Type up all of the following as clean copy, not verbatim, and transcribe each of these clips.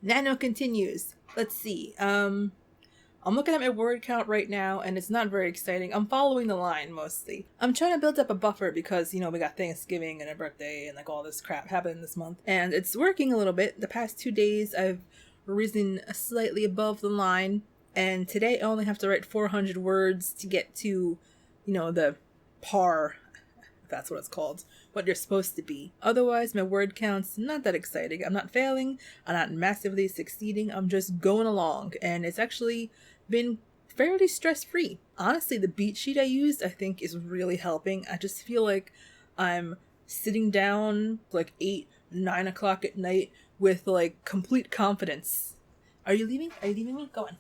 Nano continues. Let's see. I'm looking at my word count right now, and it's not very exciting. I'm following the line, mostly. I'm trying to build up a buffer because, we got Thanksgiving and a birthday and, all this crap happening this month. And it's working a little bit. The past 2 days, I've risen slightly above the line. And today, I only have to write 400 words to get to, the par, if that's what it's called, what you're supposed to be. Otherwise, my word count's not that exciting. I'm not failing. I'm not massively succeeding. I'm just going along. And it's actually been fairly stress-free. Honestly, the beat sheet I used, I think, is really helping. I just feel like I'm sitting down 8, 9 o'clock at night with complete confidence. Are you leaving? Are you leaving me? Go on.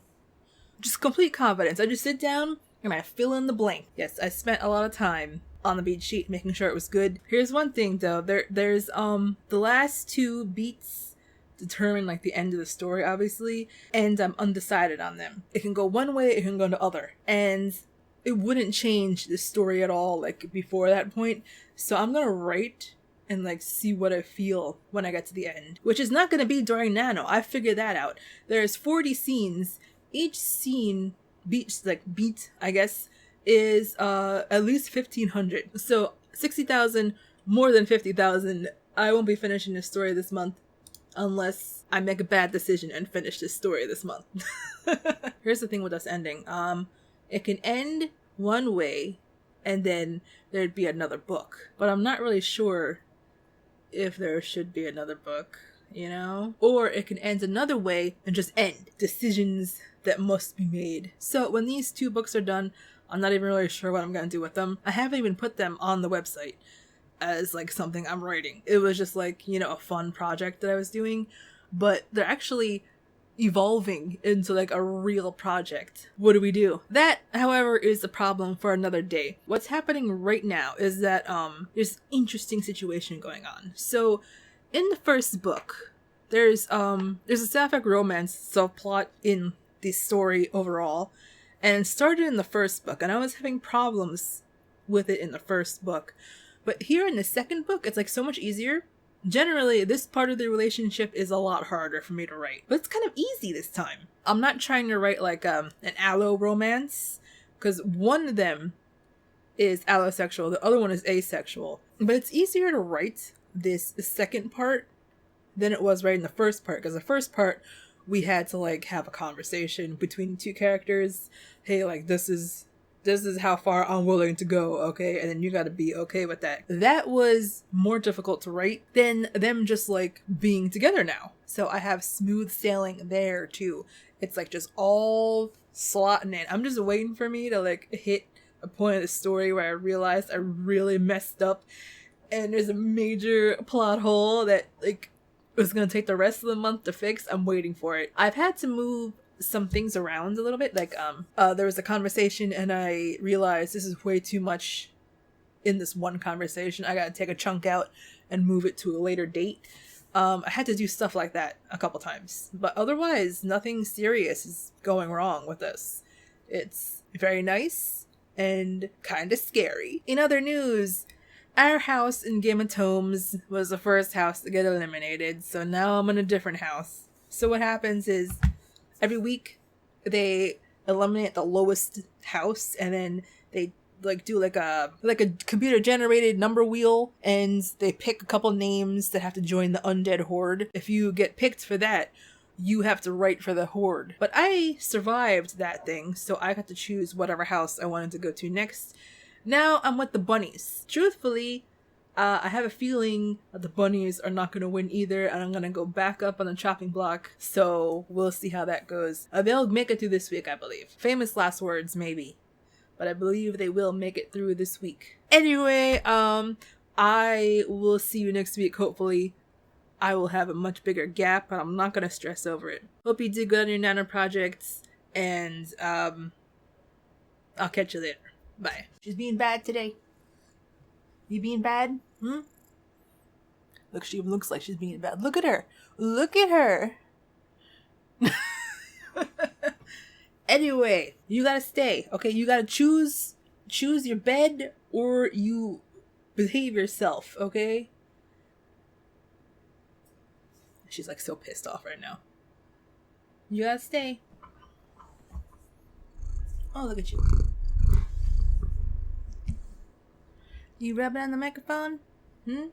Just complete confidence. I just sit down and I fill in the blank. Yes, I spent a lot of time on the beat sheet making sure it was good. Here's one thing though. There's the last 2 beats determine the end of the story, obviously, and I'm undecided on them. It can go one way, it can go the other, and it wouldn't change the story at all before that point. So I'm gonna write and see what I feel when I get to the end, which is not gonna be during Nano. I figured that out. There's 40 scenes. Each scene beat I guess is at least 1,500. So 60,000 more than 50,000. I won't be finishing this story this month unless I make a bad decision and finish this story this month. Here's the thing with us ending. It can end one way and then there'd be another book. But I'm not really sure if there should be another book, Or it can end another way and just end. Decisions that must be made. So when these 2 books are done, I'm not even really sure what I'm going to do with them. I haven't even put them on the website as something I'm writing. It was just a fun project that I was doing, but they're actually evolving into a real project. What do we do? That, however, is a problem for another day. What's happening right now is that there's an interesting situation going on. So in the first book, there's a sapphic romance subplot in the story overall, and it started in the first book, and I was having problems with it in the first book. But here in the second book, it's so much easier. Generally, this part of the relationship is a lot harder for me to write, but it's kind of easy this time. I'm not trying to write an allo romance, because one of them is allosexual, the other one is asexual. But it's easier to write this second part than it was writing the first part, because the first part we had to have a conversation between 2 characters. Hey, this is how far I'm willing to go, okay? And then you gotta be okay with that. That was more difficult to write than them just being together now. So I have smooth sailing there too. It's just all slotting in. I'm just waiting for me to hit a point of the story where I realized I really messed up and there's a major plot hole that was gonna take the rest of the month to fix. I'm waiting for it. I've had to move some things around a little bit. There was a conversation and I realized this is way too much in this one conversation. I gotta take a chunk out and move it to a later date. I had to do stuff like that a couple times, but otherwise nothing serious is going wrong with this. It's very nice and kind of scary. In other news, our house in Game of Tomes was the first house to get eliminated, so now I'm in a different house. So what happens is every week they eliminate the lowest house, and then they do a computer generated number wheel, and they pick a couple names that have to join the undead horde. If you get picked for that, you have to write for the horde. But I survived that thing, so I got to choose whatever house I wanted to go to next. Now I'm with the bunnies. Truthfully, I have a feeling that the bunnies are not going to win either, and I'm going to go back up on the chopping block, so we'll see how that goes. They'll make it through this week, I believe. Famous last words, maybe. But I believe they will make it through this week. Anyway, I will see you next week, hopefully. I will have a much bigger gap, but I'm not going to stress over it. Hope you do good on your nano projects, and I'll catch you later. Bye. She's being bad today. You being bad? Look, she looks like she's being bad. Look at her. Look at her. Anyway, you gotta stay, okay? You gotta choose your bed or you behave yourself, okay? She's so pissed off right now. You gotta stay. Oh, look at you. You rubbing on the microphone? Hmm?